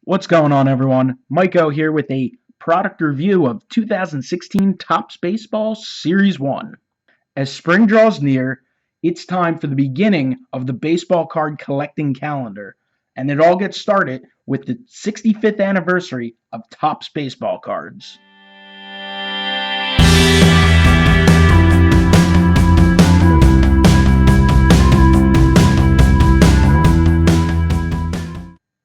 What's going on, everyone? Miko here with a product review of 2016 Topps Baseball Series 1. As spring draws near, it's time for the beginning of the baseball card collecting calendar, and it all gets started with the 65th anniversary of Topps Baseball Cards.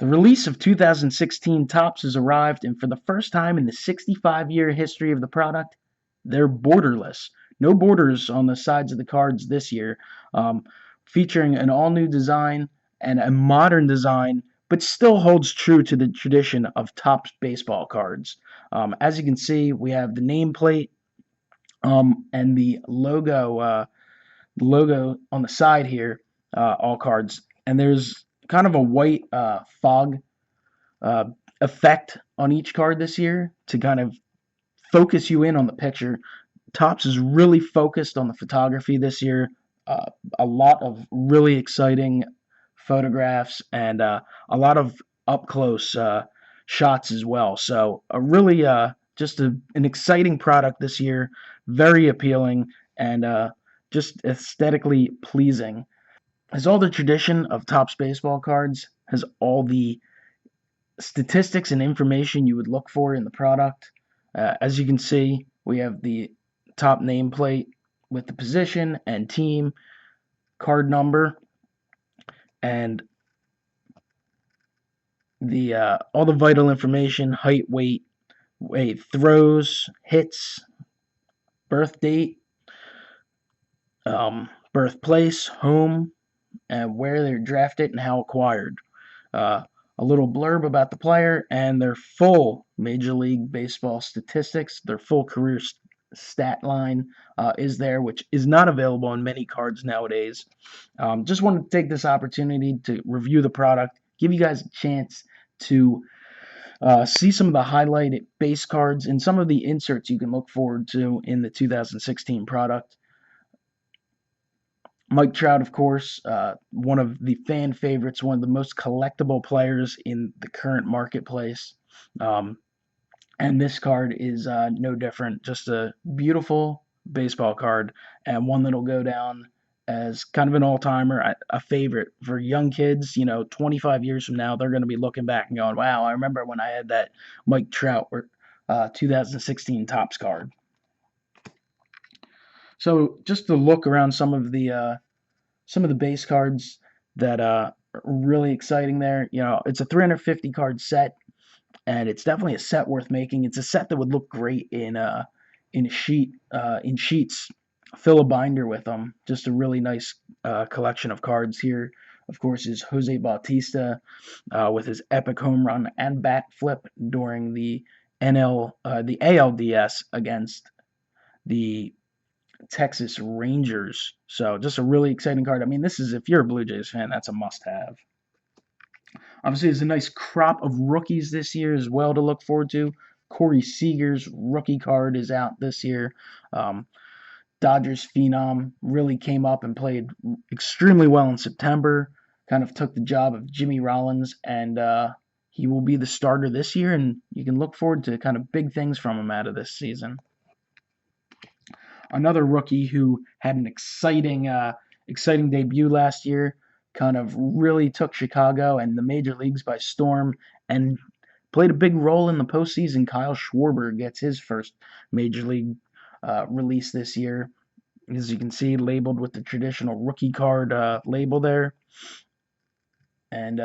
The release of 2016 Topps has arrived, and for the first time in the 65-year history of the product, they're borderless. No borders on the sides of the cards this year, featuring an all-new design and a modern design, but still holds true to the tradition of Topps baseball cards. As you can see, we have the nameplate and the logo on the side here, all cards, and there's kind of a white fog uh, effect on each card this year to kind of focus you in on the picture. Topps is really focused on the photography this year. Uh, a lot of really exciting photographs and a lot of up close shots as well. So a really an exciting product this year, very appealing and just aesthetically pleasing. Has all the tradition of Topps baseball cards, has all the statistics and information you would look for in the product. As you can see, we have the top nameplate with the position and team, card number, and the all the vital information: height, weight, throws, hits, birth date, birthplace, home, and where they're drafted and how acquired. Uh, a little blurb about the player and their full Major League Baseball statistics, their full career stat line is there, which is not available on many cards nowadays. Just wanted to take this opportunity to review the product, give you guys a chance to see some of the highlighted base cards and some of the inserts you can look forward to in the 2016 product. Mike Trout, of course, one of the fan favorites, one of the most collectible players in the current marketplace. Um, and this card is no different. Just a beautiful baseball card and one that'll go down as kind of an all-timer, a favorite for young kids. 25 years from now, they're going to be looking back and going, wow, I remember when I had that Mike Trout 2016 Topps card. So just to look around some of the base cards that are really exciting there. It's a 350 card set, and it's definitely a set worth making. It's a set that would look great in sheets. Fill a binder with them. Just a really nice collection of cards here. Of course, is Jose Bautista with his epic home run and bat flip during the ALDS against the Texas Rangers. So just a really exciting card. I mean, this is, if you're a Blue Jays fan, that's a must-have. Obviously, there's a nice crop of rookies this year as well to look forward to. Corey Seager's rookie card is out this year. Dodgers phenom really came up and played extremely well in September. Kind of took the job of Jimmy Rollins, and he will be the starter this year, and you can look forward to kind of big things from him out of this season. Another rookie who had an exciting debut last year, kind of really took Chicago and the major leagues by storm and played a big role in the postseason. Kyle Schwarber gets his first major league release this year. As you can see, labeled with the traditional rookie card label there. And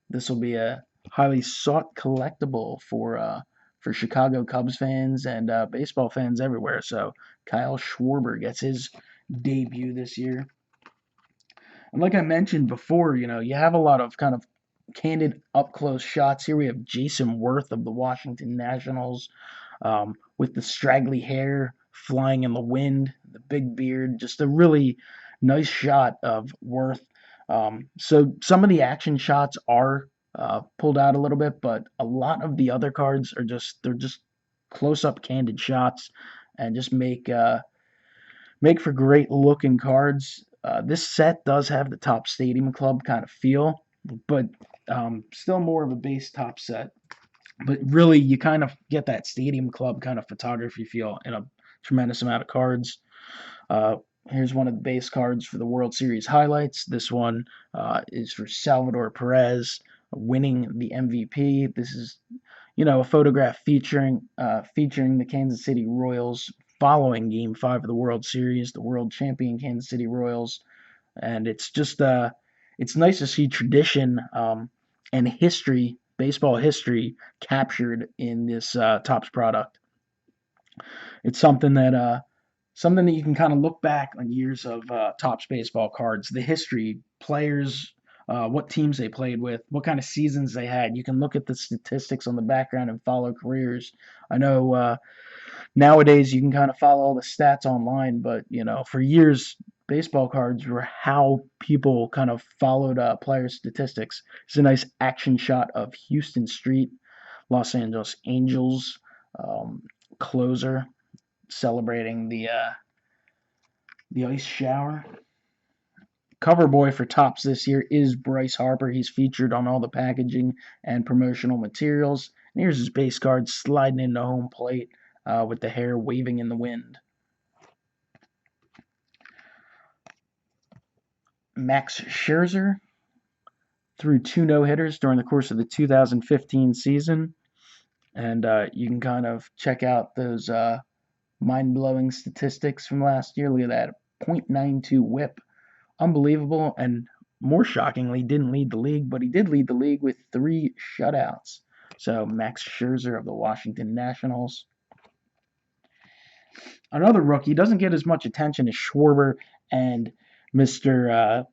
this will be a highly sought collectible for Chicago Cubs fans and baseball fans everywhere. So Kyle Schwarber gets his debut this year. And like I mentioned before, you have a lot of kind of candid up close shots. Here we have Jason Worth of the Washington Nationals with the straggly hair flying in the wind, the big beard, just a really nice shot of Worth. So some of the action shots are pulled out a little bit, but a lot of the other cards are they're just close up candid shots and just make for great looking cards. This set does have the Topps Stadium Club kind of feel. but still more of a base top set. But really, you kind of get that Stadium Club kind of photography feel in a tremendous amount of cards. Uh, Here's one of the base cards for the World Series highlights. This one is for Salvador Perez winning the MVP. This is, a photograph featuring the Kansas City Royals following Game 5 of the World Series, the world champion Kansas City Royals. And it's just it's nice to see tradition and history, baseball history, captured in this Topps product. It's something that you can kind of look back on years of Topps baseball cards, the history, players, what teams they played with, what kind of seasons they had. You can look at the statistics on the background and follow careers. I know nowadays you can kind of follow all the stats online, but for years baseball cards were how people kind of followed player statistics. It's a nice action shot of Houston Street, Los Angeles Angels closer celebrating the ice shower. Cover boy for Topps this year is Bryce Harper. He's featured on all the packaging and promotional materials. And here's his base card sliding into home plate with the hair waving in the wind. Max Scherzer threw 2 no-hitters during the course of the 2015 season. And you can kind of check out those mind-blowing statistics from last year. Look at that, .92 whip. Unbelievable, and more shockingly, didn't lead the league, but he did lead the league with 3 shutouts. So Max Scherzer of the Washington Nationals. Another rookie doesn't get as much attention as Schwarber and Mr.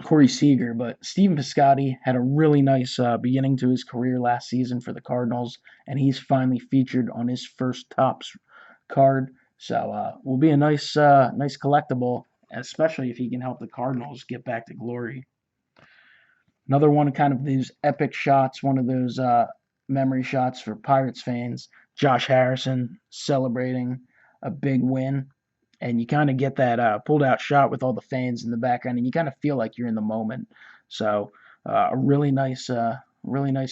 Corey Seager, but Stephen Piscotty had a really nice beginning to his career last season for the Cardinals, and he's finally featured on his first Topps card. So will be a nice collectible, especially if he can help the Cardinals get back to glory. Another one of kind of these epic shots, one of those memory shots for Pirates fans. Josh Harrison celebrating a big win, and you kind of get that pulled out shot with all the fans in the background, and you kind of feel like you're in the moment. So a really nice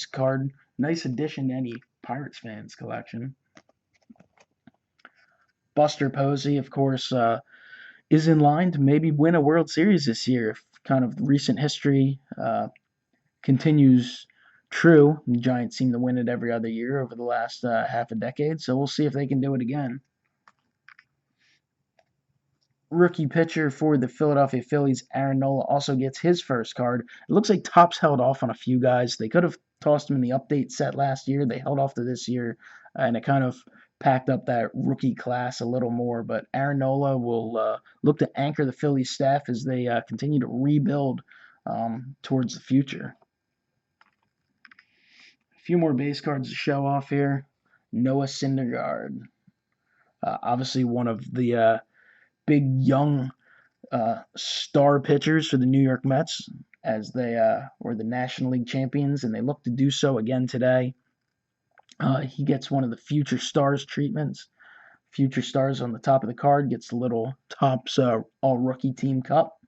card, nice addition to any Pirates fans collection. Buster Posey, of course, is in line to maybe win a World Series this year if kind of recent history continues true. The Giants seem to win it every other year over the last half a decade, so we'll see if they can do it again. Rookie pitcher for the Philadelphia Phillies, Aaron Nola, also gets his first card. It looks like Topps held off on a few guys. They could have tossed him in the update set last year. They held off to this year, and it kind of packed up that rookie class a little more. But Aaron Nola will look to anchor the Phillies staff as they continue to rebuild towards the future. A few more base cards to show off here. Noah Syndergaard, obviously one of the big young star pitchers for the New York Mets, as they were the National League champions, and they look to do so again today. He gets one of the Future Stars treatments. Future Stars on the top of the card gets the little Topps All-Rookie Team Cup.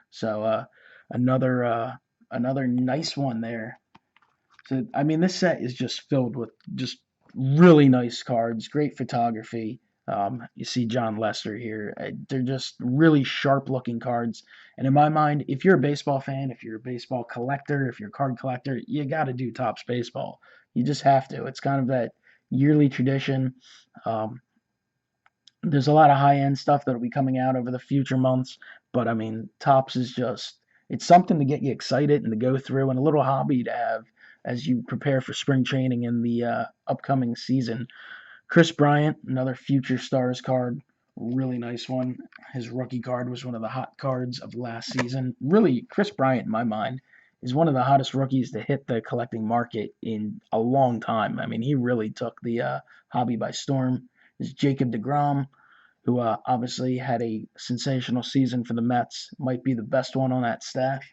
So another nice one there. So I mean, this set is just filled with just really nice cards, great photography. You see John Lester here. They're just really sharp-looking cards. And in my mind, if you're a baseball fan, if you're a baseball collector, if you're a card collector, you got to do Topps baseball. You just have to. It's kind of that yearly tradition. There's a lot of high-end stuff that'll be coming out over the future months, but I mean, Topps is just, it's something to get you excited and to go through, and a little hobby to have as you prepare for spring training in the upcoming season. Kris Bryant, another Future Stars card, really nice one. His rookie card was one of the hot cards of last season. Really, Kris Bryant, in my mind, is one of the hottest rookies to hit the collecting market in a long time. I mean, he really took the hobby by storm. Is Jacob deGrom, who obviously had a sensational season for the Mets, might be the best one on that staff.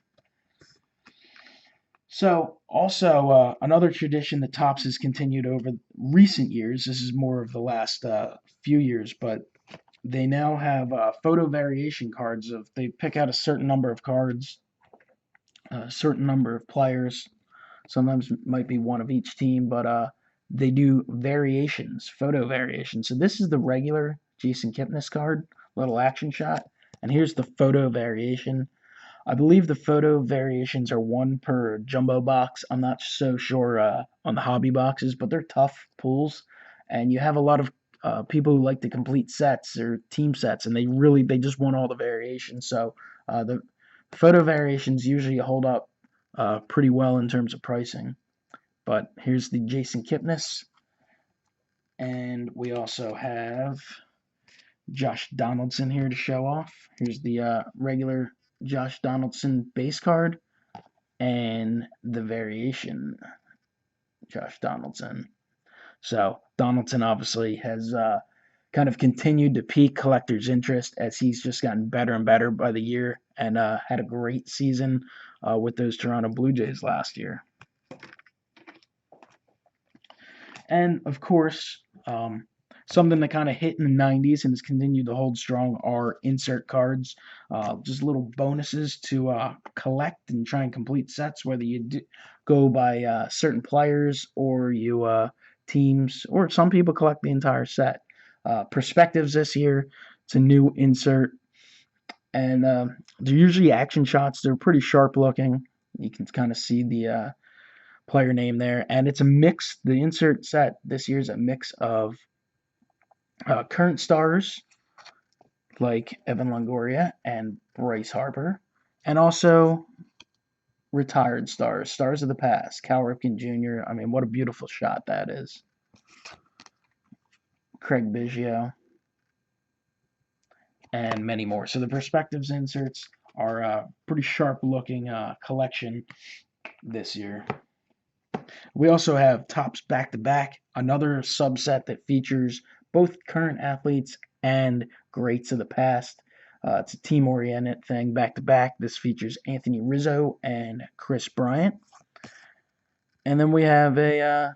So, also, another tradition that Topps has continued over recent years, this is more of the last few years, but they now have photo variation cards. They pick out a certain number of cards a certain number of players. Sometimes it might be one of each team, but they do variations, photo variations. So this is the regular Jason Kipnis card, little action shot, and here's the photo variation. I believe the photo variations are one per jumbo box. I'm not so sure on the hobby boxes, but they're tough pulls, and you have a lot of people who like to complete sets or team sets, and they just want all the variations. So the photo variations usually hold up pretty well in terms of pricing. But here's the Jason Kipnis, and we also have Josh Donaldson here to show off. Here's the regular Josh Donaldson base card and the variation Josh Donaldson. So Donaldson obviously has kind of continued to pique collectors' interest as he's just gotten better and better by the year and had a great season with those Toronto Blue Jays last year. And of course, something that kind of hit in the 90s and has continued to hold strong are insert cards, just little bonuses to collect and try and complete sets, whether you go by certain players or you teams, or some people collect the entire set. Perspectives this year, it's a new insert, and they're usually action shots. They're pretty sharp looking. You can kind of see the player name there, and it's a mix. The insert set this year is a mix of current stars like Evan Longoria and Bryce Harper, and also retired stars of the past, Cal Ripken Jr. I mean, what a beautiful shot that is. Craig Biggio, and many more. So the perspectives inserts are a pretty sharp-looking collection this year. We also have Topps Back-to-Back, another subset that features both current athletes and greats of the past. It's a team-oriented thing, back-to-back. This features Anthony Rizzo and Kris Bryant. And then we have a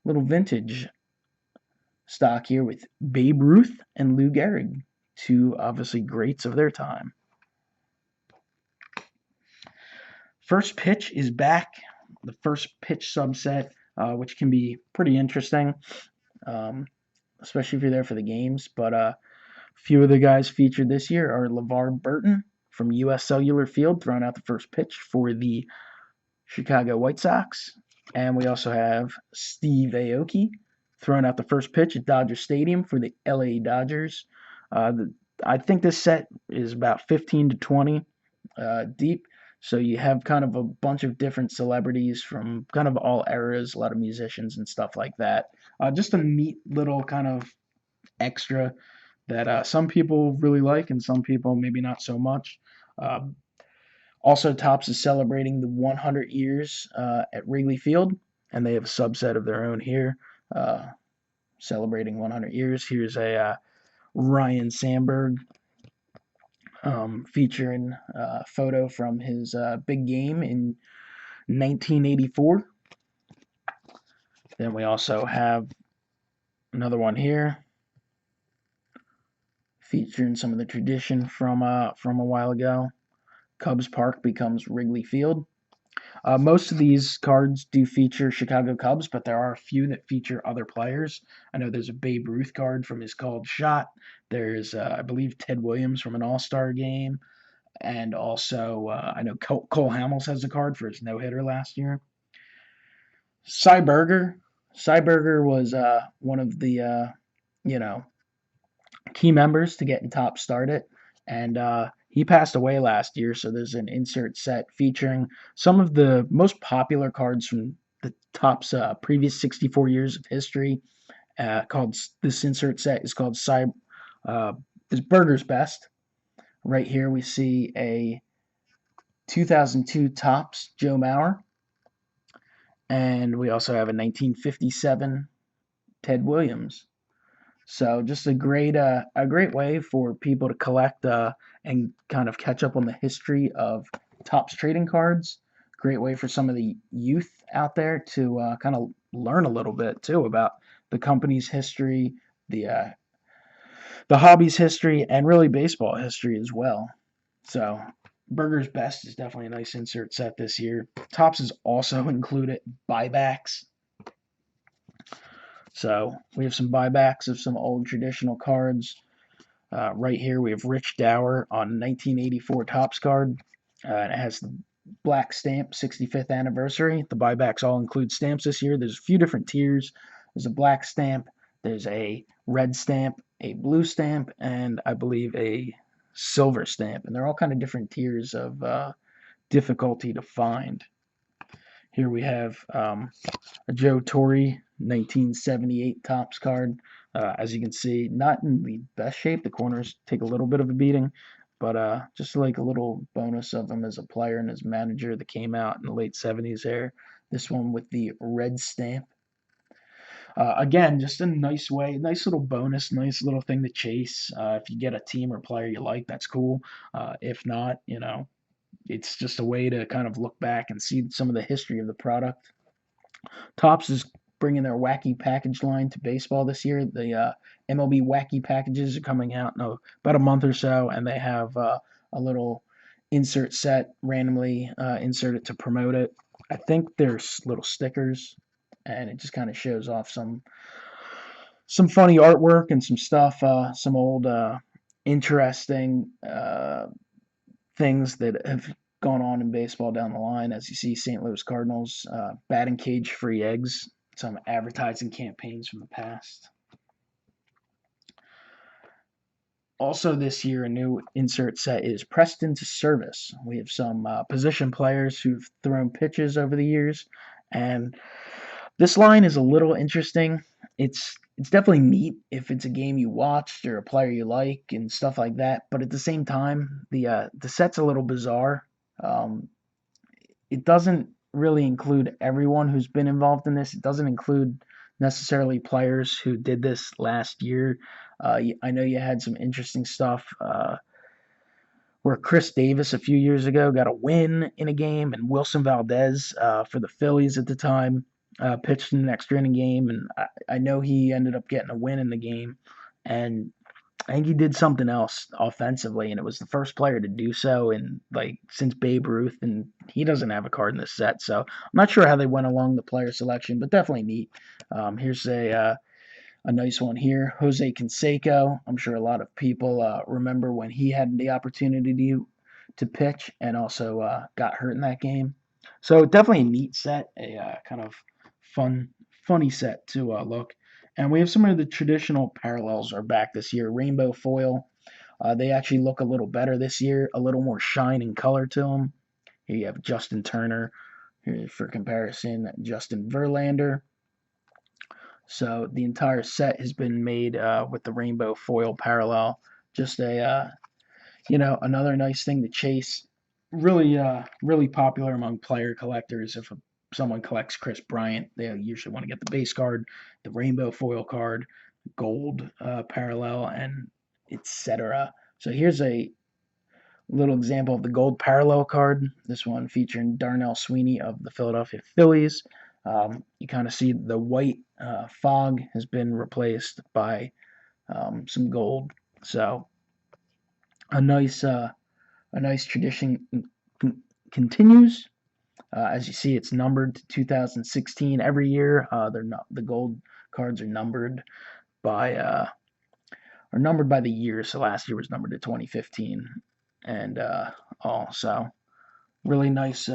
little vintage stock here with Babe Ruth and Lou Gehrig, two obviously greats of their time. First pitch is back. The first pitch subset, which can be pretty interesting, especially if you're there for the games. But a few of the guys featured this year are LeVar Burton from U.S. Cellular Field, throwing out the first pitch for the Chicago White Sox. And we also have Steve Aoki throwing out the first pitch at Dodger Stadium for the L.A. Dodgers. I think this set is about 15 to 20 deep. So you have kind of a bunch of different celebrities from kind of all eras, a lot of musicians and stuff like that. Just a neat little kind of extra that some people really like and some people maybe not so much. Also, Topps is celebrating the 100 years at Wrigley Field, and they have a subset of their own here, celebrating 100 years. Here's a Ryan Sandberg featuring a photo from his big game in 1984. Then we also have another one here featuring some of the tradition from a while ago. Cubs Park becomes Wrigley Field. Most of these cards do feature Chicago Cubs, but there are a few that feature other players. I know there's a Babe Ruth card from his called shot. There's, I believe, Ted Williams from an All-Star game. And also, I know Cole Hamels has a card for his no-hitter last year. Cy Berger. Cy Berger was one of the, key members to getting Topps started. And he passed away last year, so there's an insert set featuring some of the most popular cards from the Topps previous 64 years of history. This insert set is called is Berger's Best. Right here we see a 2002 Topps Joe Mauer, and we also have a 1957 Ted Williams. So just a great way for people to collect and kind of catch up on the history of Topps trading cards. Great way for some of the youth out there to kind of learn a little bit too about the company's history, the hobby's history, and really baseball history as well. So Burger's Best is definitely a nice insert set this year. Topps has also included buybacks. So we have some buybacks of some old traditional cards. Right here we have Rich Dower on 1984 Topps card. And it has the black stamp, 65th anniversary. The buybacks all include stamps this year. There's a few different tiers. There's a black stamp, there's a red stamp, a blue stamp, and I believe a silver stamp. And they're all kind of different tiers of difficulty to find. Here we have a Joe Torre 1978 Topps card. As you can see, not in the best shape. The corners take a little bit of a beating, but just like a little bonus of him as a player and as manager that came out in the late 70s there. This one with the red stamp. Again, just a nice way, nice little bonus, nice little thing to chase. If you get a team or player you like, that's cool. If not, it's just a way to kind of look back and see some of the history of the product. Topps is bringing their wacky package line to baseball this year. The MLB Wacky packages are coming out in about a month or so, and they have a little insert set randomly inserted to promote it. I think there's little stickers, and it just kind of shows off some funny artwork and some stuff, some old interesting things that have gone on in baseball down the line. As you see, St. Louis Cardinals batting cage free eggs, some advertising campaigns from the past. Also this year, a new insert set is pressed into service. We have some position players who've thrown pitches over the years, and this line is a little interesting. It's definitely neat if it's a game you watched or a player you like and stuff like that. But at the same time, the set's a little bizarre. Um, it doesn't really include everyone who's been involved in this. It doesn't include necessarily players who did this last year. I know you had some interesting stuff where Chris Davis a few years ago got a win in a game, and Wilson Valdez for the Phillies at the time pitched in an extra inning game, and I know he ended up getting a win in the game, and I think he did something else offensively, and it was the first player to do so in since Babe Ruth, and he doesn't have a card in this set, so I'm not sure how they went along the player selection, but definitely neat. Here's a nice one here, Jose Canseco. I'm sure a lot of people remember when he had the opportunity to pitch and also got hurt in that game. So definitely a neat set, a kind of funny set to look. And we have some of the traditional parallels are back this year. Rainbow foil. They actually look a little better this year, a little more shine and color to them. Here you have Justin Turner. Here for comparison, Justin Verlander. So the entire set has been made with the rainbow foil parallel. Just a another nice thing to chase. Really popular among player collectors. If someone collects Kris Bryant, they usually want to get the base card, the rainbow foil card, gold parallel, and etc. So here's a little example of the gold parallel card. This one featuring Darnell Sweeney of the Philadelphia Phillies. You kind of see the white fog has been replaced by some gold. So a nice tradition continues. As you see, it's numbered to 2016 every year. They're not, the gold cards are numbered by the year. So last year was numbered to 2015, and also really nice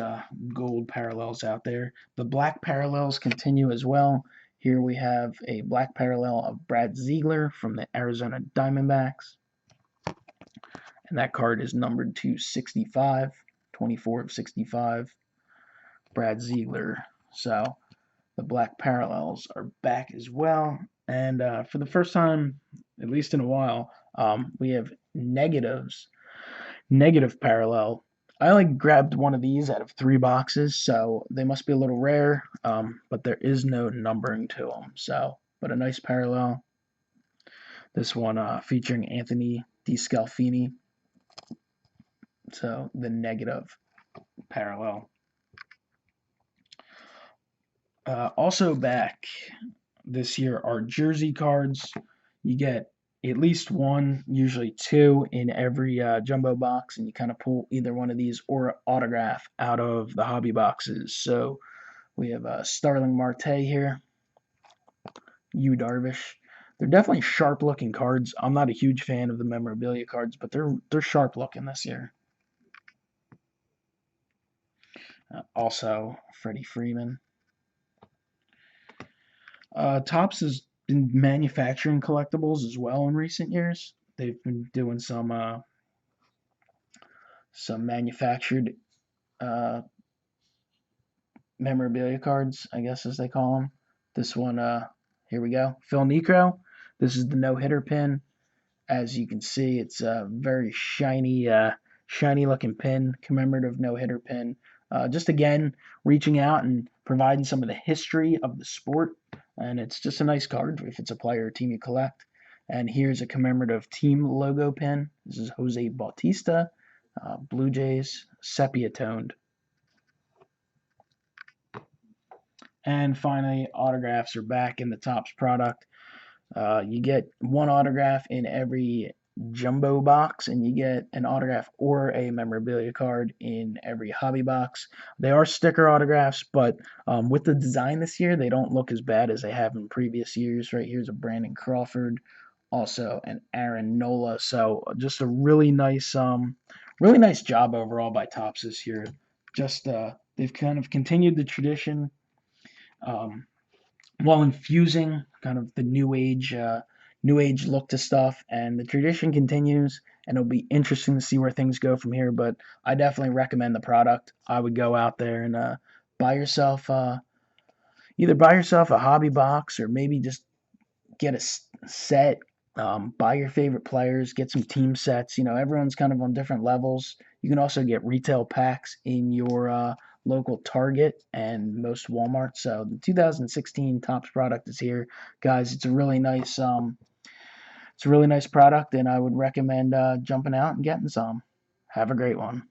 gold parallels out there. The black parallels continue as well. Here we have a black parallel of Brad Ziegler from the Arizona Diamondbacks. And that card is numbered to 65, 24 of 65. Brad Ziegler. So the black parallels are back as well. And for the first time, at least in a while, we have negative parallel. I only grabbed one of these out of 3 boxes, so they must be a little rare, but there is no numbering to them. So, but a nice parallel. This one featuring Anthony DeScalfini. So the negative parallel. Also back this year are jersey cards. You get at least one, usually two in every jumbo box, and you kind of pull either one of these or autograph out of the hobby boxes. So we have Starling Marte here, Yu Darvish. They're definitely sharp looking cards. I'm not a huge fan of the memorabilia cards, but they're sharp looking this year. Also, Freddie Freeman. Topps has been manufacturing collectibles as well in recent years. They've been doing some manufactured uh, memorabilia cards, I guess as they call them. This one, here we go. Phil Necro. This is the no-hitter pin. As you can see, it's a very shiny looking pin, commemorative no-hitter pin. Just again, reaching out and providing some of the history of the sport. And it's just a nice card if it's a player or team you collect. And here's a commemorative team logo pin. This is Jose Bautista, Blue Jays, sepia toned. And finally, autographs are back in the Topps product. You get one autograph in every jumbo box, and you get an autograph or a memorabilia card in every hobby box. They are sticker autographs, but with the design this year, they don't look as bad as they have in previous years. Right here's a Brandon Crawford, also an Aaron Nola. So just a really nice job overall by Topps this year. Just they've kind of continued the tradition. Um, while infusing kind of the new age look to stuff, and the tradition continues, and it'll be interesting to see where things go from here. But I definitely recommend the product. I would go out there and buy yourself either buy yourself a hobby box, or maybe just get a set. Buy your favorite players, get some team sets. Everyone's kind of on different levels. You can also get retail packs in your local Target and most Walmart. So the 2016 Topps product is here, guys. It's a really nice product, and I would recommend jumping out and getting some. Have a great one.